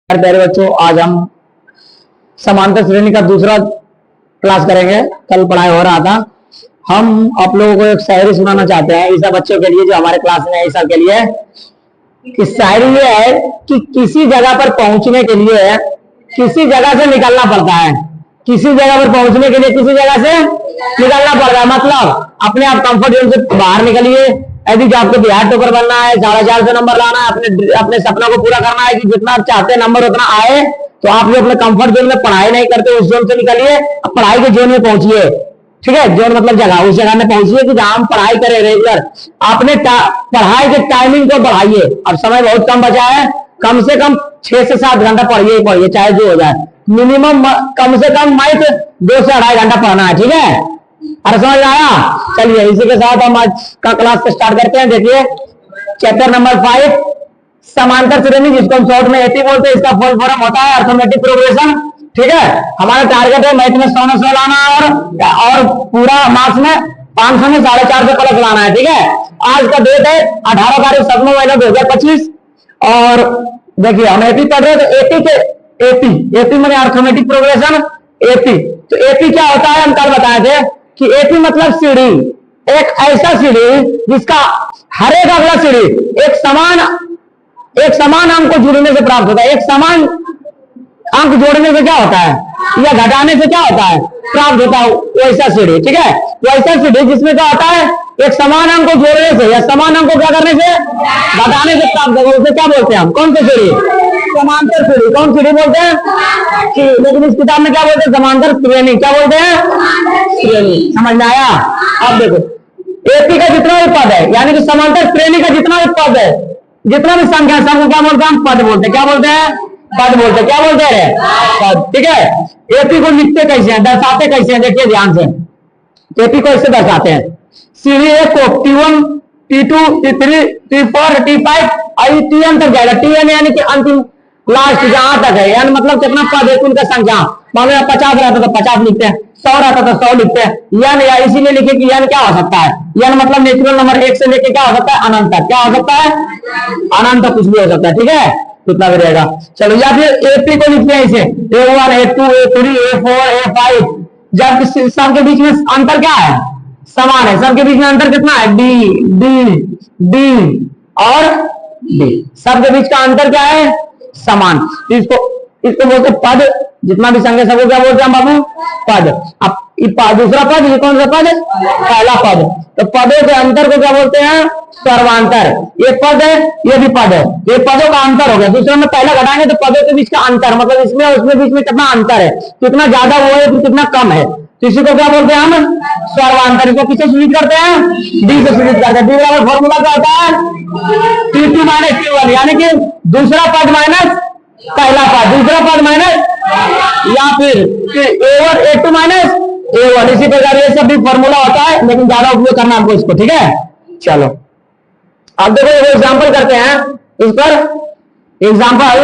प्यारे बच्चों, आज हम समांतर श्रेणी का दूसरा क्लास करेंगे। कल पढ़ाई हो रहा था। हम आप लोगों को एक शायरी सुनाना चाहते हैं ईसा बच्चों के लिए जो हमारे क्लास में है ईसा के लिए। कि शायरी ये है कि किसी जगह पर पहुंचने के लिए किसी जगह से निकलना पड़ता है। किसी जगह पर पहुंचने के लिए किसी जगह से निकलना पड़ता है। मतलब अपने आप कंफर्ट जोन से बाहर निकलिए। यदि जो आपको बिहार टॉपर बनना है, 450 नंबर लाना है, अपने सपनों को पूरा करना है कि जितना आप चाहते हैं नंबर उतना आए, तो आप जो अपने कंफर्ट जोन में पढ़ाई नहीं करते उस जोन से निकलिए, अब पढ़ाई के जोन में पहुंचिए। ठीक है, जोन मतलब जगह, उस जगह में पहुंचिए कि जहां हम पढ़ाई करें रेगुलर। अपने पढ़ाई के टाइमिंग को बढ़ाइए। अब समय बहुत कम बचा है, कम से कम 6 से 7 घंटा पढ़िए चाहे जो हो जाए। मिनिमम कम से कम माइक 2 से 2.5 घंटा पढ़ना है। ठीक है, अरे समझ आया? चलिए इसी के साथ हम आज का क्लास स्टार्ट करते हैं। देखिए चैप्टर नंबर 5 समांतर श्रेणी, जिसको हम शॉर्ट में एपी बोलते हैं। इसका फुल फॉर्म होता है अर्थमेटिक प्रोग्रेशन। ठीक है, हमारा टारगेट है मैथ में 100 में 100 लाना और पूरा मार्क्स में 500 में 450 प्लस लाना है। ठीक है, आज का डेट है 18 तारीख 7वां महीना 2025। और देखिए हम एपी पढ़ रहे हैं, तो एपी के एपी मैंने अर्थमेटिक प्रोग्रेशन एपी। तो एपी क्या होता है हम कल बताए थे कि एपी मतलब सीढ़ी, एक ऐसा सीढ़ी जिसका हर एक अगला सीढ़ी एक समान अंक को जुड़ने से प्राप्त होता है। एक समान अंक जोड़ने से क्या होता है या घटाने से क्या होता है, प्राप्त होता है वैसा सीढ़ी। ठीक है, वैसा सीढ़ी जिसमें क्या होता है एक समान अंक को जोड़ने से या समान अंक को क्या करने से, घटाने से प्राप्त होगा। उसे क्या बोलते हैं हम? कौन सी सीढ़ी? समांतर सीढ़ी। कौन सीढ़ी बोलते हैं? लेकिन इस किताब में क्या बोलते हैं? समांतर श्रेणी। क्या बोलते हैं? श्रेणी। समझ में आया? अब देखो एपी का जितना भी पद है, यानी कि समांतर श्रेणी का जितना भी पद है, जितना भी संख्या, सबको क्या बोलते हैं? पद बोलते हैं। क्या बोलते हैं? पद बोलते हैं। क्या बोलते हैं? पद। ठीक है, एपी को लिखते कैसे हैं, दर्शाते कैसे हैं? देखिए ध्यान से, एपी को ऐसे दर्शाते हैं। सीढ़ी ए को T1 T2 T3 T4 T5 और Tn तक जाएगा। Tn यानी कि अंतिम लास्ट जहां तक है, यानी मतलब कितना पद है उनका संख्या। मान लो 50 रहता तो 50 लिखते हैं, 100 रहता तो 100 लिखते हैं। यान या इसीलिए लिखे कि यान क्या हो सकता है, यान मतलब नेचुरल नंबर 1 से लेके क्या हो सकता है, अनंत तक। क्या हो सकता है? अनंत तक कुछ भी हो सकता है। ठीक है, कितना भी रहेगा। चलो या फिर एपी को लिखते हैं इसे A1 A2 A3 A4 A5। जब सब के बीच में अंतर क्या है? समान है। सबके बीच में अंतर कितना है? डी और डी। सबके बीच का अंतर क्या है? समान। इसको बोलते पद। जितना भी संख्या सबको क्या बोलते हैं बाबू? पद। अब दूसरा पद, ये कौन सा पद? पहला पद। तो पदों के अंतर को क्या बोलते हैं? सर्वांतर। ये पद है, ये भी पद है, ये पदों का अंतर हो गया। दूसरे में पहला घटाएंगे तो पदों के बीच का अंतर, मतलब इसमें और उसमें बीच में कितना अंतर है, कितना ज्यादा वो है कितना कम है, तो इसी को क्या बोलते हैं हम? सर्वांतर। इसको किससे सूचित करते हैं? डी से सूचित करते हैं। डी बराबर फॉर्मूला क्या होता है? T2 माइनस T1, यानी कि दूसरा पद माइनस पहला पद, दूसरा पद माइनस, या फिर A1 A2 माइनस A1। इसी प्रकार ये सब भी फॉर्मूला होता है, लेकिन ज्यादा उपयोग करना आपको इसको। ठीक है, चलो अब देखो एक एग्जांपल करते हैं इस पर। एग्जांपल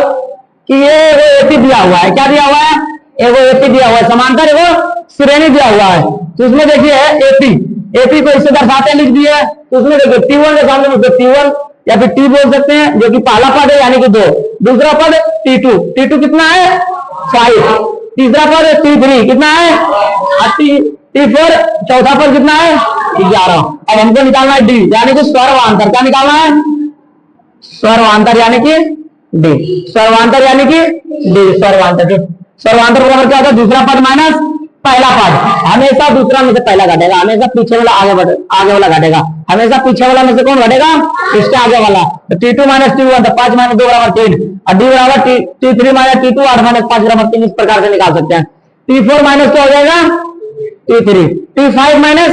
कि ये एपी दिया हुआ है। क्या दिया हुआ है? एगो एपी दिया हुआ है, समांतर एगो श्रेणी दिया हुआ है। तो इसमें देखिए एपी को इससे दर्शाते लिख दिए। तो उसमें देखिए T1 के सामने T1 या फिर टी बोल सकते हैं, जो कि पहला पद है यानी कि 2। दूसरा पद T2 कितना है? 5। तीसरा पद T3 कितना है? T4 चौथा पद कितना है? 11। अब हमको निकालना है डी, यानी कि सर्वांतर। क्या निकालना है? सर्वांतर यानी कि डी। सर्वांतर यानी कि डी। सर्वांतर बराबर क्या होता है? दूसरा पद माइनस पहला पद। हमेशा दूसरा में से पहला घटेगा, हमेशा पीछे वाला आगे वाला घटेगा, हमेशा पीछे वाला में से कौन घटेगा? इसके आगे वाला। तो T2 माइनस T1 तो 5 माइनस 2 बराबर 3, और डी बराबर T3 माइनस T2 8 माइनस 5 बराबर 3। इस प्रकार से निकाल सकते हैं। T4 माइनस क्या हो जाएगा? T3। T5 minus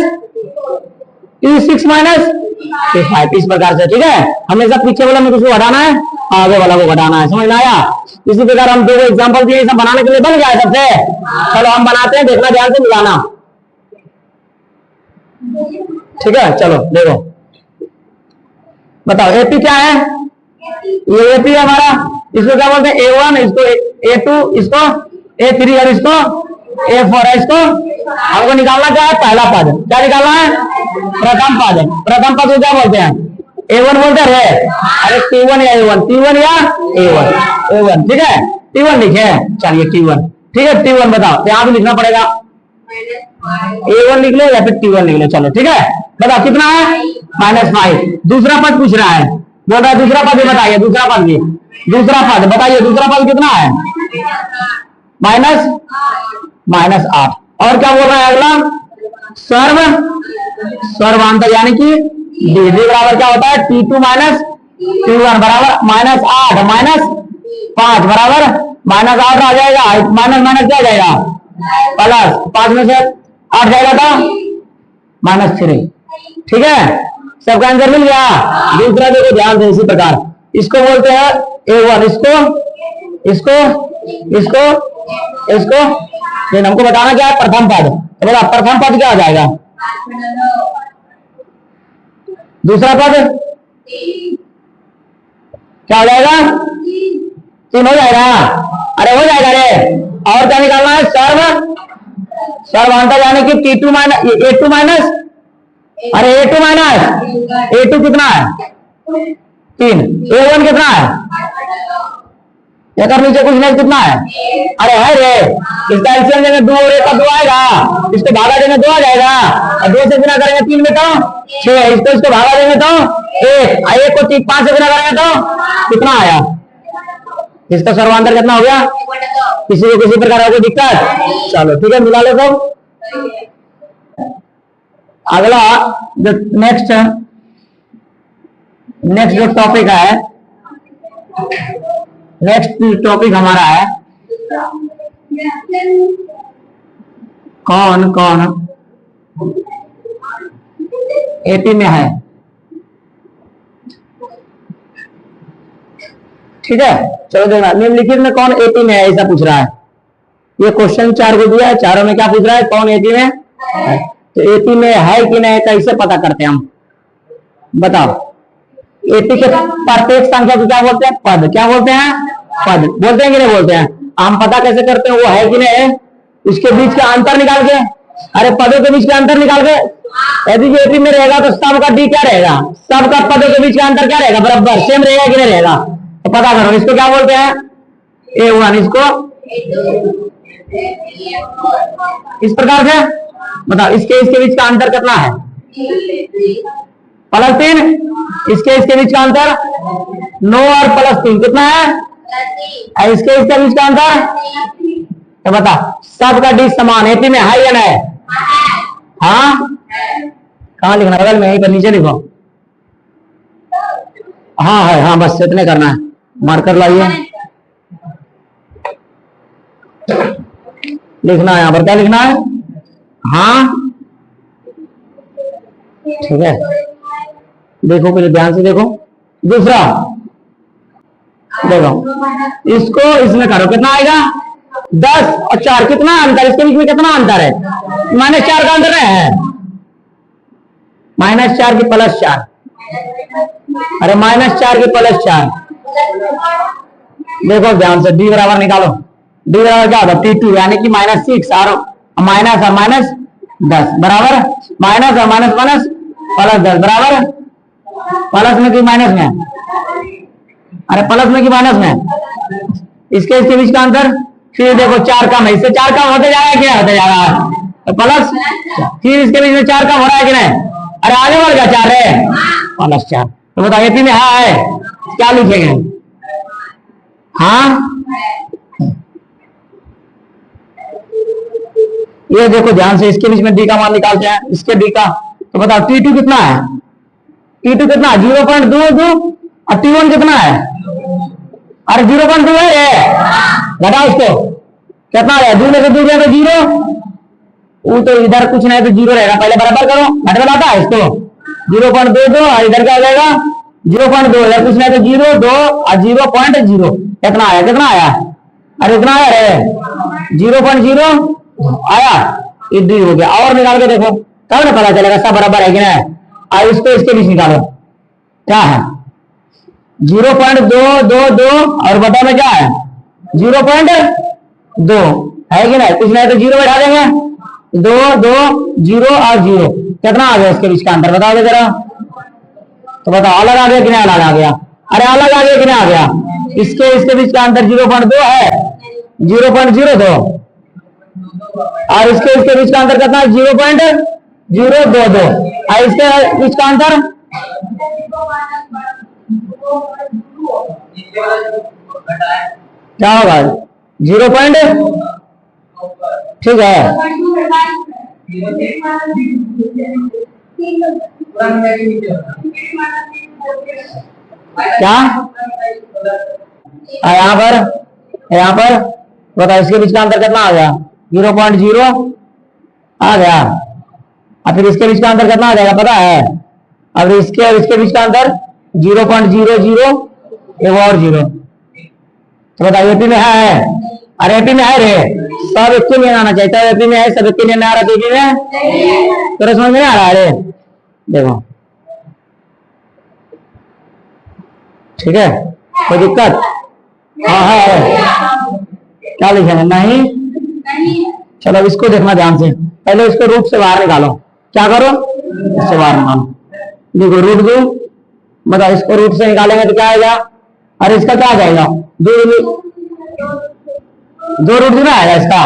T6 minus T5। इस प्रकार से। ठीक है, हमेशा पीछे वाला में किसको घटाना है, आगे वाला को घटाना है। समझ में आया? इसी प्रकार हम दो एग्जांपल दिए, सब बनाने के लिए बन गया है सबसे। चलो हम बनाते हैं, देखना ध्यान से, मिलाना। ठीक है, चलो देखो बताओ एपी क्या है? ये एपी है हमारा। इसको क्या बोलते हैं? A1, इसको A2, इसको A3 और इसको A4 है। इसको हमको निकालना क्या है? पहला पद। क्या निकालना है? प्रथम पद। प्रथम पद को क्या बोलते हैं? A1 बोलते हैं। अरे T1 या A1, T1 या A1। ठीक है, T1 लिखे, चलिए T1, ठीक है T1 बताओ, तो यहाँ भी लिखना पड़ेगा, A1 लिख लो या फिर T1 लिख लो, चलो ठीक है। बताओ कितना है, -5। दूसरा पद पूछ रहा है, बोल रहा है दूसरा पद भी बताइए, दूसरा पद भी, दूसरा पद बताइए, दूसरा पद कितना है, -8। और क्या बोल रहा है अगला, सर्वांतर यानी कि D बराबर क्या होता है, T2 माइनस T1 बराबर -8 -5 बराबर -8 आ जाएगा, माइनस माइनस क्या जाएगा, प्लस 5 में से 8 जाएगा था -3, ठीक है। सबका आंसर मिल गया। दूसरा देखो ध्यान से, इसी प्रकार इसको बोलते हैं A1, इसको लेकिन हमको बताना क्या है, प्रथम पद। तो बोला प्रथम पद क्या हो जाएगा, दूसरा पद क्या हो जाएगा, 3 हो जाएगा, अरे हो जाएगा रे। और क्या निकालना है, सर्वांतर यानी कि T2 माइनस A2 माइनस, अरे A2 कितना है, 3, A1 कितना है, एक नीचे कुछ नहीं, कितना है, अरे है रे, इसका एलसीएम देंगे 2 और 1 का 2 आएगा, इसको भागा देंगे 2 आ जाएगा, और 2 से गुना करेंगे 3 में तो 6, इसको भागा देंगे तो 1 को 5 से गुना करेंगे तो कितना आया, इसका सर्वांतर कितना हो गया। किसी को किसी प्रकार की दिक्कत, चलो ठीक है मिला लो सब। अगला जो नेक्स्ट जो टॉपिक है, नेक्स्ट टॉपिक हमारा है कौन कौन एपी में है, ठीक है। चलो देखना, निम्नलिखित में कौन एपी में है, ऐसा पूछ रहा है। ये क्वेश्चन 4 को दिया है, चारों में क्या पूछ रहा है, कौन एपी में है। तो एपी में है कि नहीं, कैसे पता करते हैं हम, बताओ। एपी के प्रत्येक संख्या को क्या बोलते हैं, पद। क्या बोलते हैं, पद बोलते हैं कि नहीं बोलते हैं। हम पता कैसे करते हैं वो है कि नहीं, उसके बीच का अंतर निकाल के, अरे पदों के बीच का अंतर निकाल के, यदि एपी में रहेगा तो सब का डी क्या रहेगा, सब का पदों के बीच का अंतर क्या रहेगा, बराबर सेम रहेगा कि नहीं रहेगा। तो पता करो, इसको क्या बोलते हैं, A1, इसको इस प्रकार से बताओ। इसके बीच का अंतर कितना है, +3, इसके बीच का अंतर 9 और +3 कितना है, इसके बीच का अंतर। तो बता, सबका डी समान एपी में है या नहीं, हाँ कहाँ लिखना, बगल में यहीं पर नीचे लिखो, हाँ है, हाँ बस इतने करना है, मार्कर लाइए, लिखना है यहाँ पर, क्या लिखना है, हाँ ठीक है। देखो पहले ध्यान से देखो, दूसरा देखो, इसको इसमें करो, कितना आएगा 10 और 4, कितना अंतर, इसके बीच में कितना अंतर है, -4 का अंतर है, -4 की +4, अरे -4 की +4। देखो ध्यान से, डी बराबर निकालो, डी बराबर क्या होगा, T2 यानी कि -6 और माइनस -10 बराबर माइनस और माइनस +10 बराबर प्लस में कि माइनस में, अरे प्लस में कि माइनस में, इसके बीच का अंतर। फिर देखो 4 कम है, इससे 4 कम होते जा रहा है, क्या होते जा रहा है, तो प्लस, फिर इसके बीच में 4 कम हो रहा है कि नहीं, अरे आगे बढ़ गया 4 है, +4। तो बताओ एपी में है, क्या लिखेंगे, हाँ ये देखो ध्यान से, इसके बीच में डी का मान निकालते हैं, इसके डी का। तो बताओ T2 कितना है, T2 कितना 0.22 और T1 कितना है, अरे 0.2 है, घटा उसको, कितना है, 2 में से 2 गया तो 0, वो तो इधर कुछ नहीं तो 0 रहेगा, पहले बराबर करो, घट बनाता है इसको 0.22 और इधर क्या हो जाएगा 0.2, या कुछ नहीं तो 0 2 और 0.0, कितना आया, कितना आया, अरे इतना आया रे 0.0 आया, ये हो गया। और निकाल के देखो तब ना पता चलेगा सब बराबर है कि नहीं। और इसको इसके बीच निकालो, क्या है 0.222 और बटा में क्या है 0.2 है कि नहीं, कुछ नहीं तो 0 बैठा देंगे, 2 2 0 और 0, कितना आ गया इसके बीच का अंतर बताओ जरा। तो बताओ अलग आ गया कि नहीं अलग आ गया, अरे अलग आ गया कि नहीं आ गया, इसके बीच का अंतर 0.2 है 0.02 और इसके बीच का अंतर कितना है? 0.022 और इसके बीच का अंतर क्या होगा? 0. ठीक है, क्या यहाँ पर बताओ, इसके बीच का अंतर कितना आ गया? 0.0 आ गया। और फिर इसके बीच का अंतर कितना आ जाएगा पता है? अब इसके और इसके बीच का अंतर 0.00 एक और 0। तो बताओ एपी में है, अरे एपी में है रे, सब एक में आना चाहिए। एपी में है, सब एक में आ रहा है, एपी में तो समझ में नहीं आ रहा है। देखो ठीक है, कोई दिक्कत? हाँ है, क्या लिखेंगे? नहीं। चलो इसको देखना ध्यान से, पहले इसको रूट से बाहर निकालो। क्या करो? इससे बाहर निकालो। देखो रूट 2, मतलब इसको रूट से निकालेंगे तो क्या आएगा? अरे इसका क्या आ जाएगा? 2 रूट 2 ना आएगा इसका।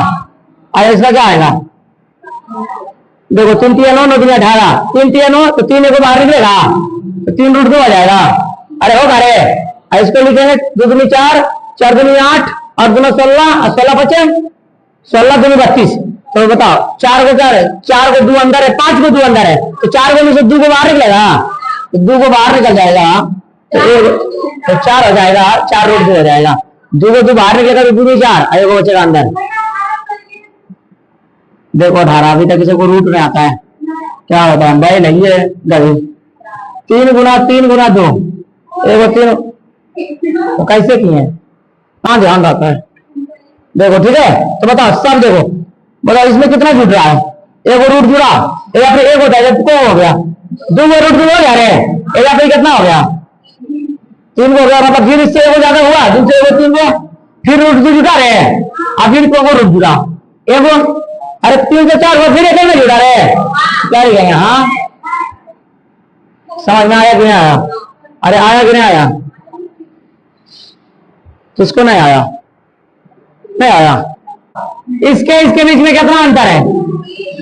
अरे इसका क्या आएगा? देखो 3 3 9 9 3 18, 3 3 9 तो 3 को बाहर निकलेगा तो 3 रूट 2 आ जाएगा। अरे होगा रे, इसको लिखेंगे 2 दूनी 4, 4 दूनी 8 और 2 16 और 16 बचे 16 दूनी 32। तो बताओ 4 को 4 को 2 अंदर है, 5 को 2 अंदर है, तो 4 में से 2 को बाहर निकलेगा, तो 2 को बाहर निकल जाएगा तो 4 हो जाएगा, 4 रूट 2 हो जाएगा। 2 को 2 बाहर निकलेगा तो 2 दूनी 4, आगे को बचेगा अंदर। देखो 18 अभी तक किसी को रूट में आता है, क्या होता है भाई? नहीं है गधे। 3 गुना 2 एक 3 तो कैसे किए? हाँ ध्यान रखता है। देखो ठीक है, तो बताओ सब देखो, बताओ इसमें कितना जुट रहा है? एक रूट जुड़ा, या फिर एक होता है जब को हो गया 2 रूट जुड़ हो जा रहे हैं, या फिर कितना हो गया? 3 को हो गया, मतलब फिर इससे एक ज्यादा हुआ, दूसरे को 3 को फिर रूट जुटा रहे हैं, और फिर को रूट जुड़ा एक। अरे 3 से 4 को फिर एक में जुड़ा रहे हैं, क्या लिखेंगे? हाँ समझ में आया कि नहीं आया? अरे आया कि नहीं आया? किसको नहीं आया? नहीं आया। इसके बीच में कितना अंतर है?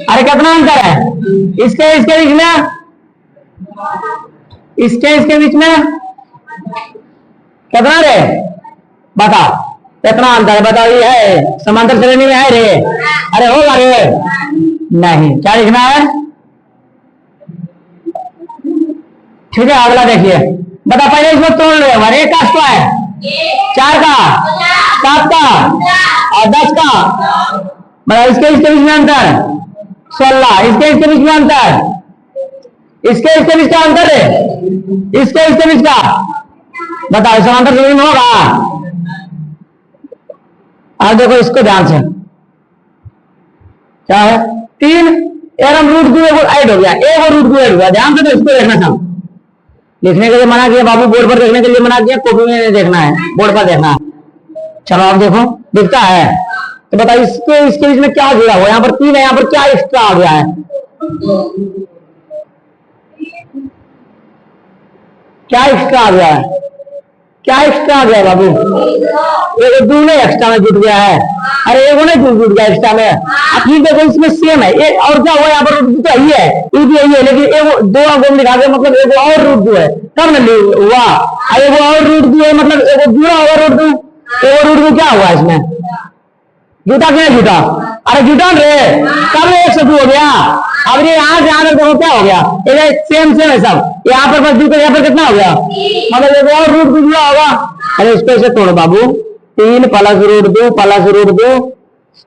अरे कितना अंतर है? इसके बीच में, इसके बीच में कितना रे? बता कितना अंतर है? बताओ। ये है समांतर श्रेणी में है रे। अरे होगा रे? नहीं। क्या लिखना है? ठीक है, अगला देखिए। बता पहले इसको तोड़ रहे हो, एक का स्क्वायर 4 का 7 का और 10 का, मतलब इसके बीच में अंतर 16, इसके बीच में अंतर, इसके बीच का अंतर है, इसके बीच का बताओ समांतर श्रेणी में होगा। अब देखो इसको ध्यान से, क्या है? 3 एरम रूट 2 ऐड हो गया, एक और रूट 2 ऐड हुआ। ध्यान से तो इसको देखना सब, लिखने के लिए मना किया बाबू, बोर्ड पर देखने के लिए मना किया, कॉपी में नहीं देखना है, बोर्ड पर देखना है। चलो आप देखो, दिखता है तो बताइए इसके बीच में क्या जुड़ा हुआ? यहाँ पर 3 है, यहाँ पर क्या एक्स्ट्रा आ गया है? क्या एक्स्ट्रा आ गया है? क्या एक्स्ट्रा आ गया बाबू? एक 2 नहीं एक्स्ट्रा में जुट गया है। अरे एगो नहीं जुट गया एक्स्ट्रा में। अब फिर देखो इसमें सेम है, एक और क्या हुआ? यहाँ पर रूट तो यही है, रूट यही है, लेकिन एगो 2 अंकों में दिखा दे, मतलब एगो और रूट 2 है, तब न हुआ। एगो और रूट 2 है, मतलब एगो जुड़ा हुआ रूट 2, एगो रूट 2 क्या हुआ इसमें? जुटा क्या जुटा? अरे जुटा रे, कब 1 से 2 हो गया। अब ये यहाँ से यहाँ तक देखो क्या हो गया? सेम है सब। यहाँ पर बस 2 यहाँ पर कितना हो गया? मतलब एक और रूट 2 जुड़ा होगा। अरे इसको ऐसे तोड़ो बाबू, 3 plus root 2 plus root 2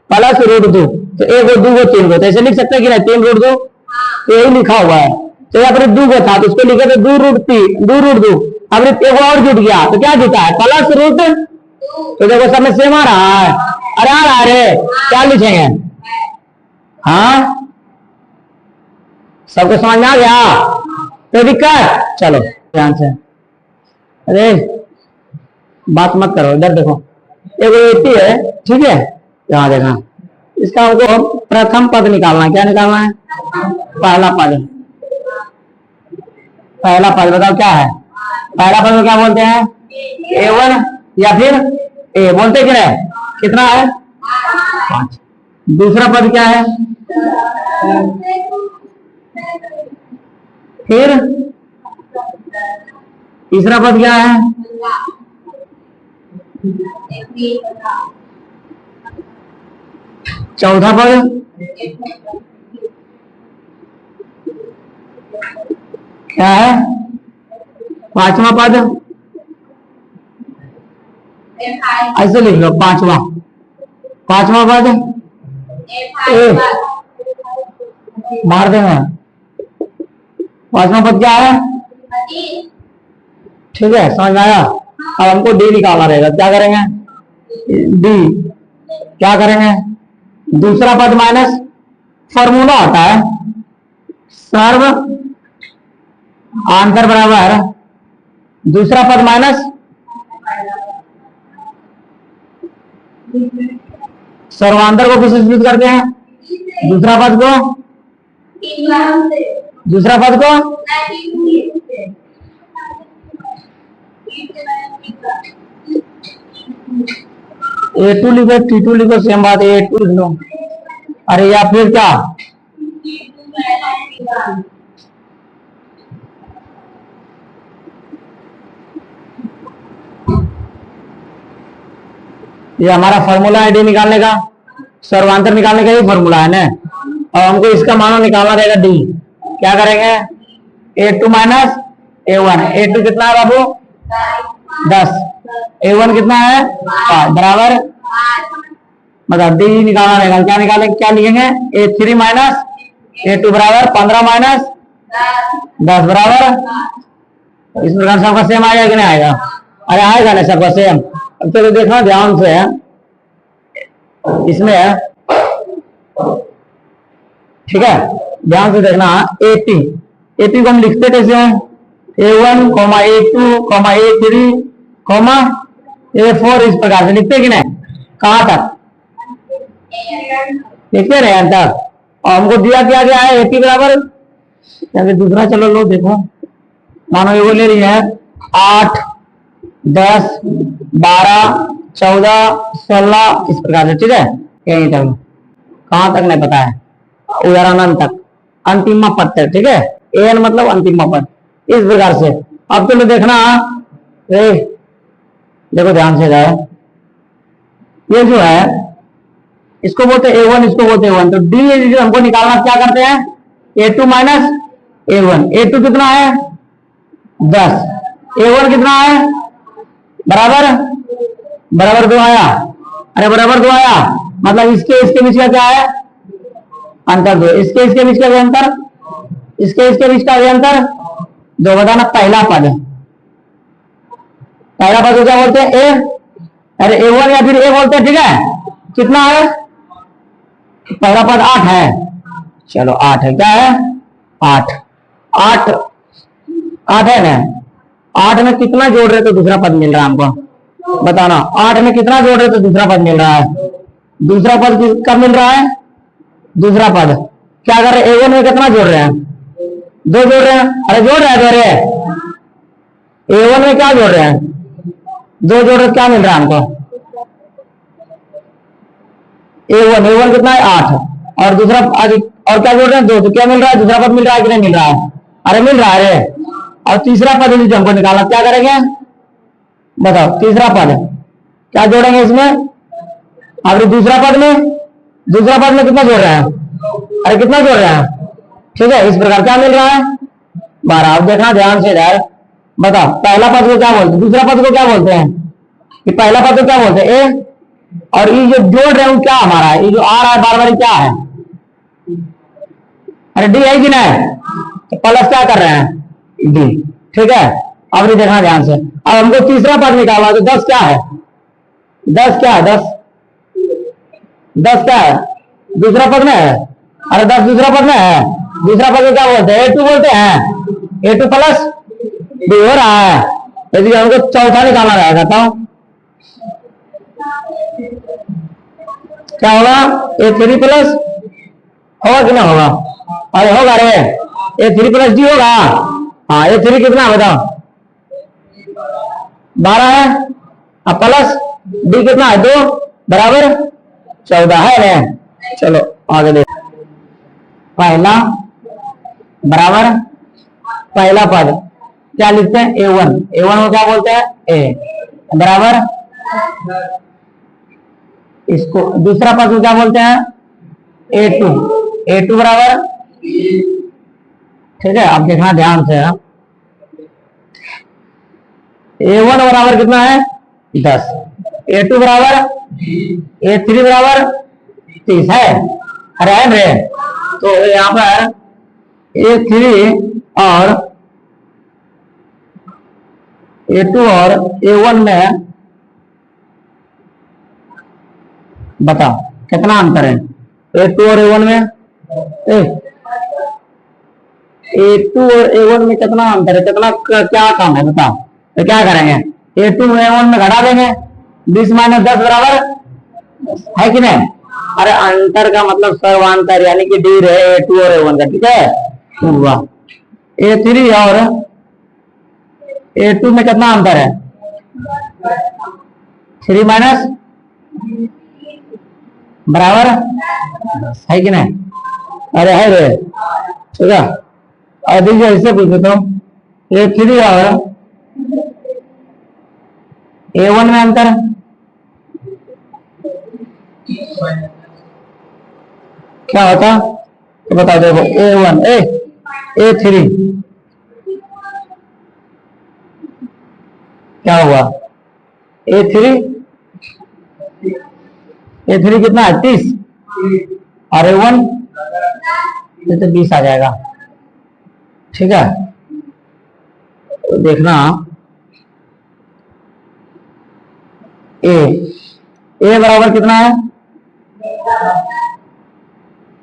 plus root 2, तो 1 को 2 को 3 को, तो ऐसे लिख सकते हैं कि नहीं? 3 रूट 2 तो यही लिखा हुआ है। तो यहाँ पर 2 को था तो उसको लिखे थे 2 रूट 3 2 रूट 2। अब एक और जुट गया तो क्या जुटा है? प्लस रूट, तो देखो सब में सेम आ रहा है। अरे आ रहा है, क्या लिखेंगे? हाँ सबको समझ में आ गया? तो दिक्कत? चलो ध्यान से, अरे बात मत करो, इधर देखो। एक एटी है, ठीक है, यहाँ देखना। इसका हमको प्रथम पद निकालना है। क्या निकालना है? पहला पद। पहला पद बताओ क्या है? पहला पद में क्या बोलते हैं? A1 या फिर A बोलते कि नहीं? कितना है 5। दूसरा पद क्या है, फिर तीसरा पद क्या है, चौथा पद क्या है, पांचवा पद ऐसे लिख लो, पांचवा पद ए मार देंगे। पांचवा पद क्या है, ठीक है, समझ में आया। अब हमको डी निकालना रहेगा, क्या करेंगे, डी क्या करेंगे, दूसरा पद माइनस फॉर्मूला होता है सर्व आंतर बराबर दूसरा पद माइनस सर्वांतर को किससे सूचित करते हैं, दूसरा पद को A2 लिखो, T2 लिखो, सेम बात है, A2 लिख लो। अरे या फिर क्या, ये हमारा फॉर्मूला है डी निकालने का, सर्वांतर निकालने का ही फॉर्मूला है ना। और हमको इसका मानो निकालना रहेगा डी। क्या करेंगे, A2 माइनस A1। A2 कितना है बाबू 10, A1 कितना है 5 बराबर, मतलब डी निकालना रहेगा। क्या निकालें, क्या लिखेंगे, A3 माइनस A2 बराबर 15 माइनस 10 बराबर। इस प्रकार सबका सेम आएगा कि नहीं आएगा, अरे आएगा ना सबका सेम। अब चलो देखना ध्यान से, इसमें है, ठीक है, ध्यान से देखना। AP को हम लिखते कैसे हैं, A1, A2, A3, A4 इस प्रकार से लिखते कि नहीं, कहां तक लिखते रहे अंत तक। और हमको दिया क्या गया है, AP बराबर, दूसरा चलो लो देखो, मानो ये वो ले रही है 8, 10, 12, 14, 16 इस प्रकार से, ठीक है, यही तक, कहां तक नहीं पता है, उदाहरण तक, अंतिम पद तक, ठीक है, एन मतलब अंतिम पद, इस प्रकार से। अब चलो देखना, देखो ध्यान से जाए, ये जो है इसको बोलते हैं A1, इसको बोलते हैं A1। तो डी जो हमको निकालना, क्या करते हैं, A2 माइनस A1। A2 कितना है 10, A1 कितना है बराबर 2 आया, अरे बराबर 2 आया, मतलब इसके बीच का क्या है, अंतर 2, इसके बीच का भी अंतर, इसके बीच का भी अंतर 2। बताना पहला पद को क्या बोलते हैं, ए, अरे A1 या फिर A बोलते हैं, ठीक है। कितना है, पहला पद 8 है, चलो 8 है, क्या है 8 है ना। 8 में कितना जोड़ रहे तो दूसरा पद मिल रहा है हमको, बताना। 8 में कितना जोड़ रहे तो दूसरा पद मिल रहा है, दूसरा पद कब मिल रहा है, दूसरा पद क्या कर रहे हैं, A1 में कितना जोड़ रहे हैं, 2 जोड़ रहे हैं, अरे जोड़ रहे हैं, A1 में क्या जोड़ रहे हैं, 2 जोड़ रहे, क्या मिल रहा है हमको, A1 कितना है 8, और दूसरा और क्या जोड़ रहे हैं 2, तो क्या मिल रहा है, दूसरा पद मिल रहा है कि नहीं मिल रहा है, अरे मिल रहा है। और तीसरा पद जो हमको निकालना, क्या करेंगे बताओ, तीसरा पद क्या जोड़ेंगे इसमें, अब दूसरा पद में कितना जोड़ रहे हैं, अरे कितना जोड़ रहे हैं, ठीक है, इस प्रकार क्या मिल रहा है 12। अब देखना ध्यान से यार, बताओ पहला पद को क्या बोलते हैं, दूसरा पद को क्या बोलते हैं, कि पहला पद को क्या बोलते हैं ए, और ये जो जोड़ रहे हैं क्या हमारा है, ये जो आ रहा है बार बार क्या है, अरे डी है कि नहीं, तो प्लस क्या कर रहे हैं डी, ठीक है। अब नहीं देखना ध्यान से, अब हमको तीसरा पद निकालना, तो 10 क्या है, 10 क्या है, 10 क्या है, दूसरा पद में है, अरे 10 दूसरा पद में है, दूसरा पद को क्या बोलते हैं, A2 बोलते हैं, A2 प्लस डी हो रहा है। यदि हमको चौथा निकालना रहेगा तो क्या होगा, A3 प्लस होगा कि ना होगा, अरे होगा रे, A3 प्लस डी होगा, हाँ A3 कितना बताओ 12 है, अब प्लस डी कितना है 2, बराबर 14 है ना। चलो आगे देख, पहला बराबर पहला पद क्या लिखते हैं, A1। A1 को क्या बोलते हैं, ए बराबर, इसको दूसरा पद को क्या बोलते हैं, A2। A2 बराबर, ठीक है, आप देखना ध्यान से। A1 बराबर कितना है 10, A2 बराबर, A3 बराबर 30 है, अरे है रे। तो यहाँ पर A3 और A2 और A1 में बताओ कितना अंतर है, A2 और A1 में, A2 और A1 में कितना अंतर है, कितना क्या काम है बताओ। तो क्या करेंगे, A2 और A1 में घटा देंगे, 20 - 10 बराबर है कि नहीं। अरे अंतर का मतलब सर्वांतर, यानी कि डी रहे A2 और A1 का, ठीक है। तो हुआ A3 और A2 में कितना अंतर है, 3 माइनस बराबर है कि नहीं, अरे है रे, ठीक है। और देखिए ऐसे पूछ देता हूँ, A3 और A1 में अंतर क्या होता, तो बता देखो, A1 A3 क्या हुआ, A3 कितना है 30, और A1 ये तो 20 आ जाएगा, ठीक है। तो देखना ए बराबर कितना है,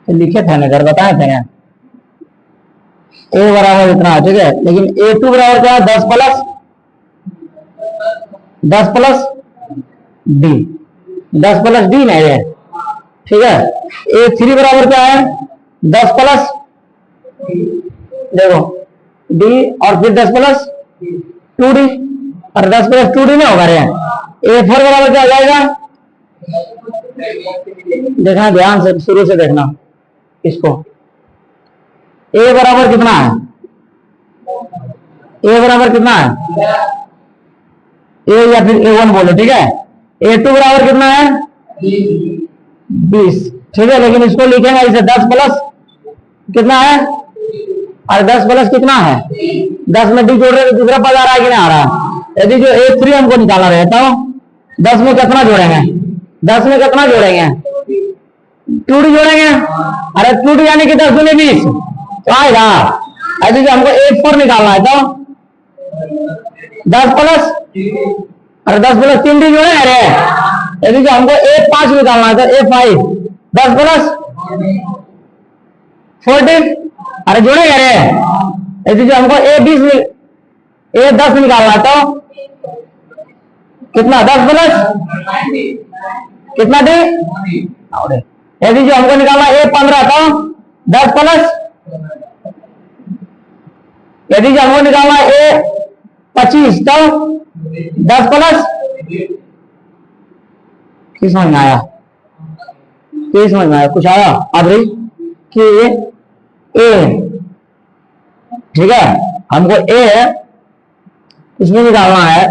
तो लिखे थे ना, घर बताए थे ना, A बराबर इतना है, ठीक है। लेकिन A2 बराबर क्या है, 10 प्लस डी, 10 प्लस डी नहीं है, ठीक है। A3 बराबर क्या है, 10 प्लस, देखो डी और फिर 10 प्लस 2D, और 10 प्लस 2D में होगा रे। A4 बराबर क्या हो जाएगा, देखना ध्यान से, शुरू से देखना इसको। A बराबर कितना है, A बराबर कितना है, A या फिर A1 बोलो, ठीक है। A2 बराबर कितना है 20, ठीक है। लेकिन इसको लिखेंगे इसे 10 प्लस कितना है, और 10 प्लस कितना है, 10 में डी जोड़ रहे तो दूसरा पद आ रहा है कि नहीं आ रहा। यदि जो A3 हमको निकालना रहता हो, 10 में कितना जोड़ेंगे, 10 में कितना जोड़ेंगे, 2D जोड़ेंगे, अरे 2D यानी कि 10 दूनी 20 तो आएगा। यदि जो हमको A4 निकालना है तो 10 प्लस, अरे 10 प्लस 3D जोड़े, अरे यदि जो हमको A5 निकालना है तो A5 10 प्लस 40, अरे जोड़ेंगे अरे। यदि जो हमको A10 निकालना है तो कितना, 10 प्लस कितना डी, यदि जो हमको निकालना A15 तो 10 प्लस, यदि जो हमको निकालना A25 तो 10 प्लस, किस समझ में आया, किस समझ में आया, कुछ आया अभी कि A, ठीक है। हमको A इसमें निकालना है,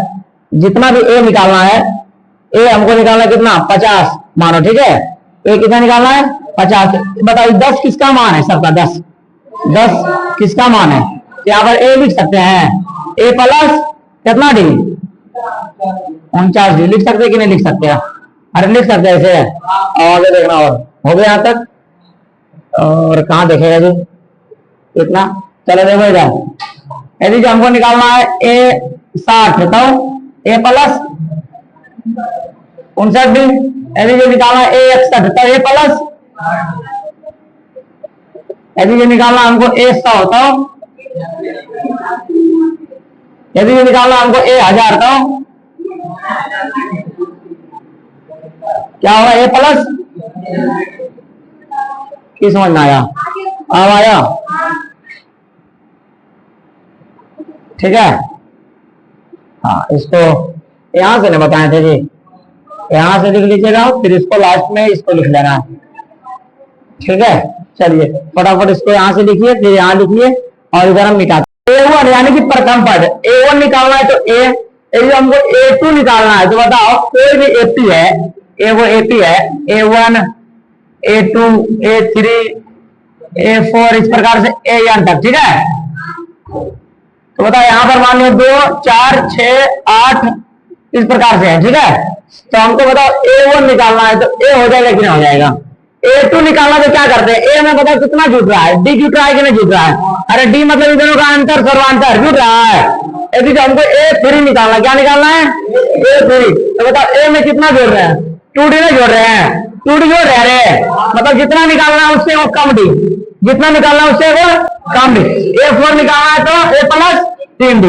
जितना भी A निकालना है, A हमको निकालना है कितना 50 मानो, ठीक है। A कितना निकालना है 50, बताइए 10 किसका मान है, सबका 10 किसका मान है। यहाँ पर A लिख सकते हैं, A प्लस कितना डी 49D लिख सकते हैं कि नहीं लिख सकते हैं, अरे लिख सकते हैं ऐसे। आगे देखना, और हो गया यहाँ तक, और कहाँ देखेगा जी इतना, चलो देखो इधर। यदि जो हमको निकालना है A60 तो A प्लस 59D, यदि जो निकालना है A61 तो A प्लस, यदि जो निकालना हमको A100 तो, यदि जो निकालना हमको A1000 तो क्या होगा, A प्लस, की समझ में आया, अब आया, ठीक है। हाँ इसको यहां से नहीं बताए थे जी, यहां से लिख लीजिएगा, फिर इसको लास्ट में इसको लिख लेना है। ठीक है, चलिए फटाफट इसको यहां से लिखिए, फिर यहां लिखिए और इधर हम मिटाते हैं। A1 यानी कि प्रथम पद, A1 निकालना है तो A, हमको A2 निकालना है। तो बताओ कोई भी AP है, वो AP है, A1 A2 A3 A4 इस प्रकार से AN तक। ठीक है, तो बताओ यहाँ पर मान लो 2 4 6 8 इस प्रकार से है। ठीक है, तो हमको बताओ A1 निकालना है तो A हो जाएगा कि नहीं हो जाएगा। A2 निकालना तो क्या करते हैं, A में बताओ कितना जुट रहा है, D जुट रहा है कि नहीं जुट रहा है। अरे D मतलब इन दोनों का अंतर सर्वांतर जुट रहा है। यदि तो हमको A3 निकालना, क्या निकालना है, A3। तो बताओ A में कितना जोड़ रहे हैं, 2D में जोड़ रहे हैं, 2D जोड़ रहे हैं, मतलब जितना निकालना है उससे वो कम D, जितना निकालना है उससे वो कम D। A4 निकालना है तो A प्लस 3D,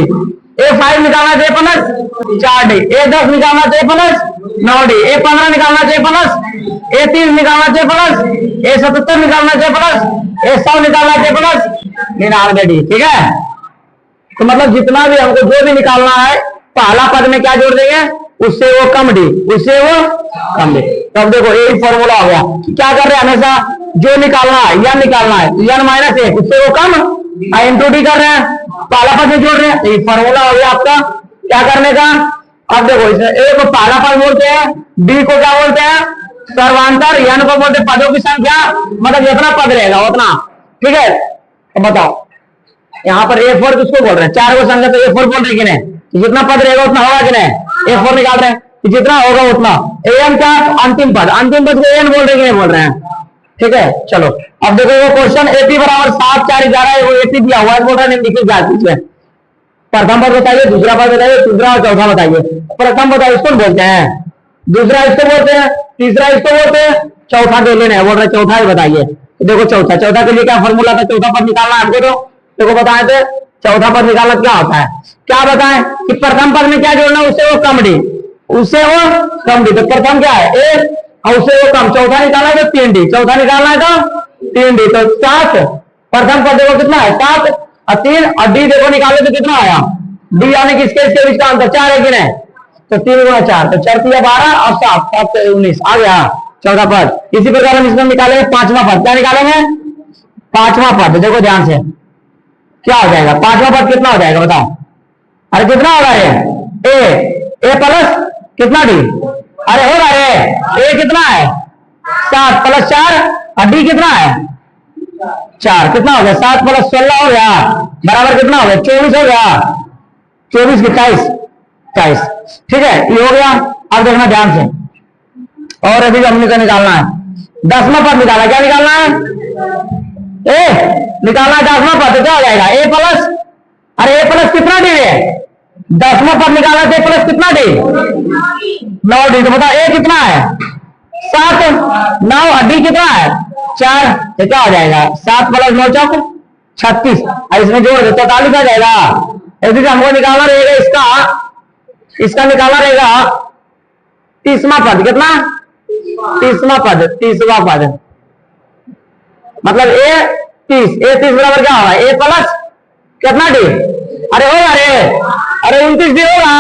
A5 निकालना है तो A प्लस 4D, A10 निकालना है तो A प्लस 9D, A15 निकालना है तो A प्लस, A30 निकालना है तो A प्लस, A77 निकालना है तो A प्लस, A100 निकालना है तो A प्लस 99D। ठीक है, तो मतलब जितना भी हमको जो भी निकालना है पहला पद में क्या जोड़ देंगे, उससे वो कम D, उससे वो कम D। तब देखो यही फॉर्मूला हो गया। क्या कर रहे हैं, हमेशा जो निकालना है या निकालना है n माइनस 1 उससे वो कम इंटू D कर रहे हैं, पहला पद में जोड़ रहे हैं। ये फॉर्मूला हो गया आपका क्या करने का। अब देखो इसमें A को पहला पद बोलते हैं, D को क्या बोलते हैं, सर्वांतर, n को बोलते हैं पदों की संख्या, मतलब जितना पद रहेगा उतना। ठीक है, तो बताओ यहाँ पर A4 किसको बोल रहे हैं, 4 को संख्या तो A4 बोल रहे हैं कि नहीं, जितना पद रहेगा उतना होगा कि नहीं, A4 निकाल रहे हैं कि जितना होगा उतना। AM क्या, अंतिम पद, अंतिम पद को n बोल रहे हैं कि नहीं बोल रहे हैं। ठीक है, चलो अब देखो वो क्वेश्चन AP बराबर 7 4 11 वो AP दिया हुआ है, बोल रहा है लिखिए क्या चीज। प्रथम पद बताइए, दूसरा पद बताइए, तीसरा और चौथा बताइए। प्रथम बताइए इसको बोलते हैं, दूसरा इसको बोलते हैं, तीसरा इसको बोलते हैं, चौथा दे लेना है, बोल रहे चौथा ही बताइए। देखो चौथा, चौथा के लिए क्या फॉर्मूला था, चौथा पद निकालना है हमको। तो देखो बताए थे चौथा पद निकालना क्या होता है, क्या बताएं कि प्रथम पद में क्या जोड़ना है, उससे वो कम D, उससे वो कम D। तो प्रथम क्या है A और उससे वो कम, चौथा निकालना है तो 3D, चौथा निकालना है तो 3D। तो 7 प्रथम पद देखो कितना है 7 और 3 और D देखो निकाले तो कितना आया, D यानी कि इसके बीच का अंतर 4 है कि नहीं, तो 3 गुना 4 तो 4 3 12 और 7 7 19 आ गया चौथा पद। इसी प्रकार हम इसमें निकालेंगे पांचवा पद, क्या निकालेंगे, पांचवा पद। देखो ध्यान से क्या हो जाएगा, पांचवा पद कितना हो जाएगा बताओ, अरे कितना होगा A प्लस कितना D, अरे होगा A कितना है 7 प्लस 4 और D कितना है 4, कितना हो गया 7 प्लस 16 हो गया बराबर कितना हो गया 24 हो गया, 24 की 23। ठीक है, ये हो गया। अब देखना ध्यान से, और अभी हमने को निकालना है 10वां पद निकाला, क्या निकालना है निकालना है 10वां पद, तो क्या हो जाएगा A प्लस, अरे A प्लस कितना D है, 10वां पद निकाला तो A प्लस कितना D 9D। तो बताओ A कितना है 7 9 और D कितना है 4, तो क्या हो जाएगा 7 प्लस 9 चौक 36 और इसमें जोड़ दे 44 आ जाएगा। यदि हमको निकालना रहेगा इसका निकालना रहेगा 30वां पद, कितना 30वां पद, 30वां पद मतलब A 30 बराबर क्या होगा A प्लस कितना D, अरे होगा अरे 29 D होगा।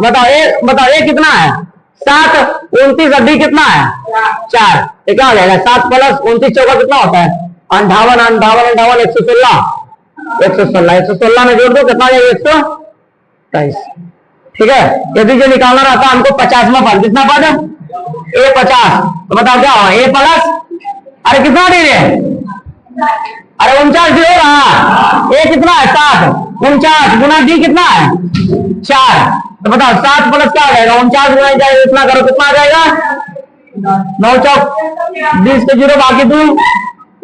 बताओ A कितना है 7 29 और D कितना है 4, तो क्या हो जाएगा 7 प्लस 29 चौका कितना होता है 58 58 58 116 में जोड़ दो कितना जाएगा 123। ठीक है, यदि जो निकालना रहता हमको 50वां पद, कितना पद A 50, तो बताओ क्या होगा A प्लस, अरे कितना D है, अरे 49 D होगा, A कितना है 7 49 गुना D कितना है 4, तो बताओ 7 प्लस क्या हो जाएगा 49 गुना जाएगा इतना करो कितना आ जाएगा 9 चौक 20 के 0 बाकी 2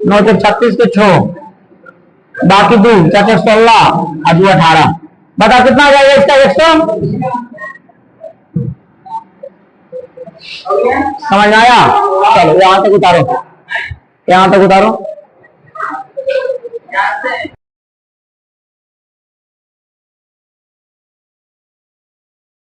9 चौक 36 के 6 बाकी 2 4 चौक 16 और 2 18, बताओ कितना आ जाएगा इसका 100। समझ में आया, चलो यहां तक उतारो, यहां तक उतारो।